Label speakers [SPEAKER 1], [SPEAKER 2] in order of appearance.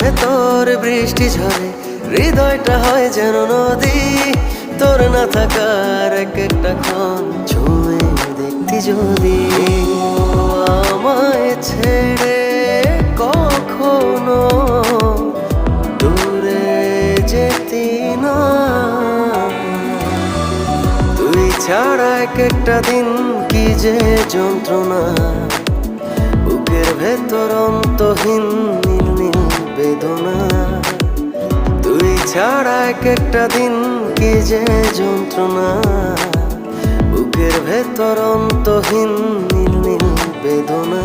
[SPEAKER 1] ভেতর বৃষ্টি ঝরে, হৃদয়টা হয় যেন নদী। তোর না থাকার এক একটা ক্ষণ ছুঁয়ে দেখতি যদি। আমায় ছেড়ে কখনো দূরে যেতি না, তুই ছাড়া এক একটা দিন কি যে যন্ত্রণা। বুকের ভেতর অন্তহীন নীল নীল বেদনা, তুই ছাড়া এক একটা দিন কি যে যন্ত্রণা। বুকের ভেতর অন্তহীন নীল নীল বেদনা।